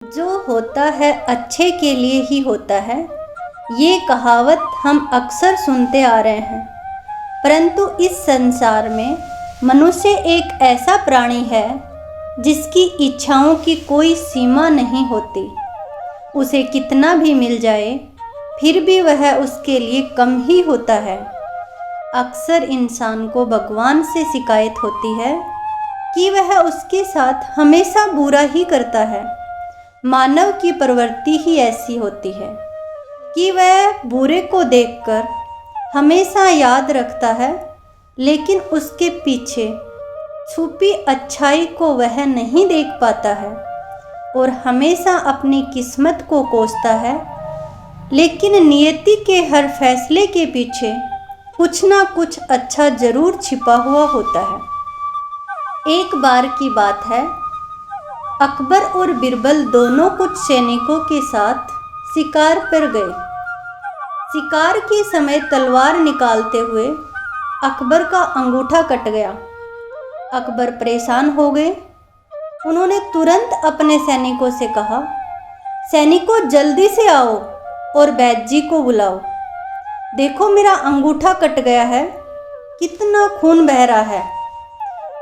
जो होता है अच्छे के लिए ही होता है, ये कहावत हम अक्सर सुनते आ रहे हैं। परंतु इस संसार में मनुष्य एक ऐसा प्राणी है जिसकी इच्छाओं की कोई सीमा नहीं होती। उसे कितना भी मिल जाए फिर भी वह उसके लिए कम ही होता है। अक्सर इंसान को भगवान से शिकायत होती है कि वह उसके साथ हमेशा बुरा ही करता है। मानव की प्रवृत्ति ही ऐसी होती है कि वह बुरे को देखकर हमेशा याद रखता है, लेकिन उसके पीछे छुपी अच्छाई को वह नहीं देख पाता है और हमेशा अपनी किस्मत को कोसता है। लेकिन नियति के हर फैसले के पीछे कुछ ना कुछ अच्छा जरूर छिपा हुआ होता है। एक बार की बात है, अकबर और बिरबल दोनों कुछ सैनिकों के साथ शिकार पर गए। शिकार के समय तलवार निकालते हुए अकबर का अंगूठा कट गया। अकबर परेशान हो गए। उन्होंने तुरंत अपने सैनिकों से कहा, सैनिकों जल्दी से आओ और वैद्य जी को बुलाओ। देखो मेरा अंगूठा कट गया है, कितना खून बह रहा है।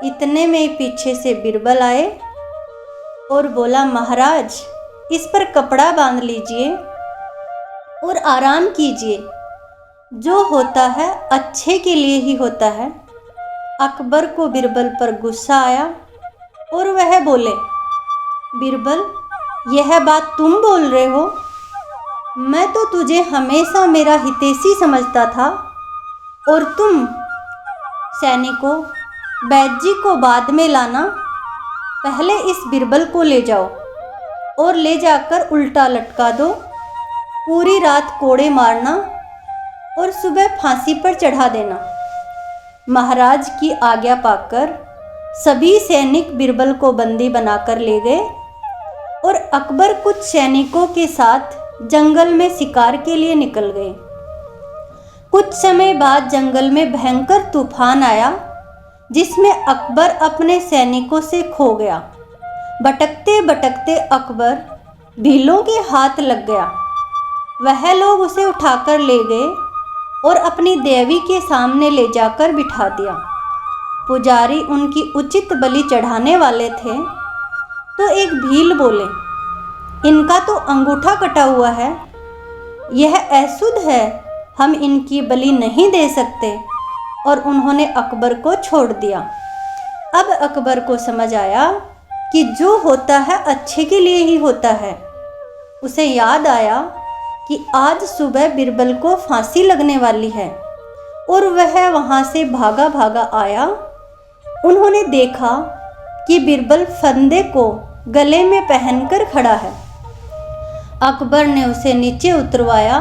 इतने में पीछे से बिरबल आए और बोला, महाराज इस पर कपड़ा बांध लीजिए और आराम कीजिए। जो होता है अच्छे के लिए ही होता है। अकबर को बिरबल पर गुस्सा आया और वह बोले, बिरबल यह बात तुम बोल रहे हो? मैं तो तुझे हमेशा मेरा हितैषी समझता था। और तुम सैनिकों, वैद्य जी को बाद में लाना, पहले इस बिरबल को ले जाओ और ले जाकर उल्टा लटका दो। पूरी रात कोड़े मारना और सुबह फांसी पर चढ़ा देना। महाराज की आज्ञा पाकर सभी सैनिक बिरबल को बंदी बनाकर ले गए और अकबर कुछ सैनिकों के साथ जंगल में शिकार के लिए निकल गए। कुछ समय बाद जंगल में भयंकर तूफान आया, जिसमें अकबर अपने सैनिकों से खो गया। भटकते भटकते अकबर भीलों के हाथ लग गया। वह लोग उसे उठाकर ले गए और अपनी देवी के सामने ले जाकर बिठा दिया। पुजारी उनकी उचित बलि चढ़ाने वाले थे तो एक भील बोले, इनका तो अंगूठा कटा हुआ है, यह अशुद्ध है, हम इनकी बलि नहीं दे सकते। और उन्होंने अकबर को छोड़ दिया। अब अकबर को समझ आया कि जो होता है अच्छे के लिए ही होता है। उसे याद आया कि आज सुबह बिरबल को फांसी लगने वाली है और वह वहाँ से भागा भागा आया। उन्होंने देखा कि बिरबल फंदे को गले में पहनकर खड़ा है। अकबर ने उसे नीचे उतरवाया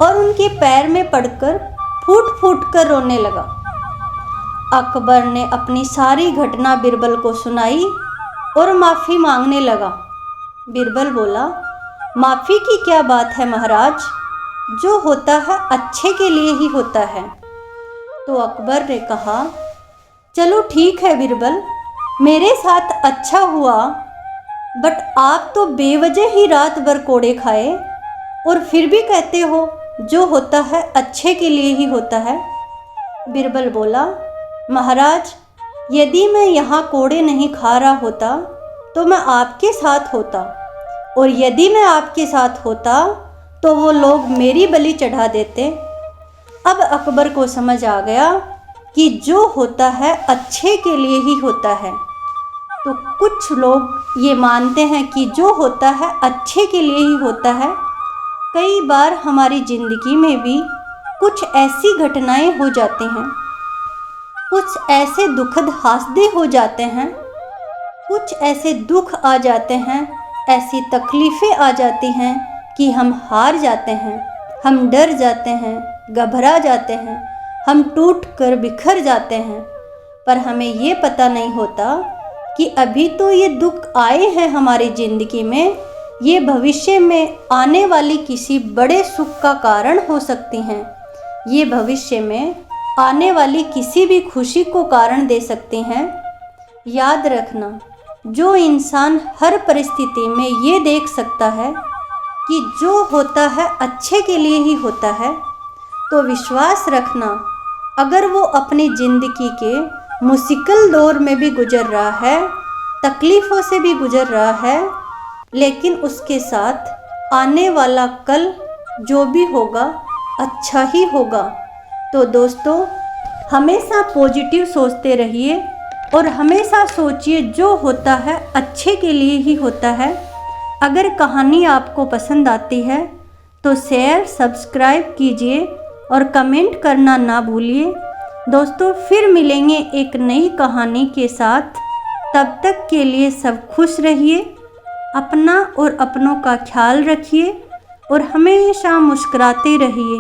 और उनके पैर में पड़कर फूट फूट कर रोने लगा। अकबर ने अपनी सारी घटना बिरबल को सुनाई और माफ़ी मांगने लगा। बिरबल बोला, माफ़ी की क्या बात है महाराज, जो होता है अच्छे के लिए ही होता है। तो अकबर ने कहा, चलो ठीक है बिरबल, मेरे साथ अच्छा हुआ, बट आप तो बेवजह ही रात भर कोड़े खाए और फिर भी कहते हो जो होता है अच्छे के लिए ही होता है। बिरबल बोला, महाराज यदि मैं यहाँ कोड़े नहीं खा रहा होता तो मैं आपके साथ होता, और यदि मैं आपके साथ होता तो वो लोग मेरी बलि चढ़ा देते। अब अकबर को समझ आ गया कि जो होता है अच्छे के लिए ही होता है। तो कुछ लोग ये मानते हैं कि जो होता है अच्छे के लिए ही होता है। कई बार हमारी ज़िंदगी में भी कुछ ऐसी घटनाएं हो जाती हैं, कुछ ऐसे दुखद हादसे हो जाते हैं, कुछ ऐसे दुख आ जाते हैं, ऐसी तकलीफ़ें आ जाती हैं कि हम हार जाते हैं, हम डर जाते हैं, घबरा जाते हैं, हम टूट कर बिखर जाते हैं। पर हमें ये पता नहीं होता कि अभी तो ये दुख आए हैं हमारी ज़िंदगी में, ये भविष्य में आने वाली किसी बड़े सुख का कारण हो सकती हैं। ये भविष्य में आने वाली किसी भी खुशी को कारण दे सकती हैं। याद रखना, जो इंसान हर परिस्थिति में ये देख सकता है कि जो होता है अच्छे के लिए ही होता है, तो विश्वास रखना अगर वो अपनी ज़िंदगी के मुश्किल दौर में भी गुजर रहा है, तकलीफ़ों से भी गुजर रहा है, लेकिन उसके साथ आने वाला कल जो भी होगा अच्छा ही होगा। तो दोस्तों, हमेशा पॉजिटिव सोचते रहिए और हमेशा सोचिए जो होता है अच्छे के लिए ही होता है। अगर कहानी आपको पसंद आती है तो शेयर सब्सक्राइब कीजिए और कमेंट करना ना भूलिए। दोस्तों, फिर मिलेंगे एक नई कहानी के साथ। तब तक के लिए सब खुश रहिए, अपना और अपनों का ख्याल रखिए और हमेशा मुस्कुराते रहिए।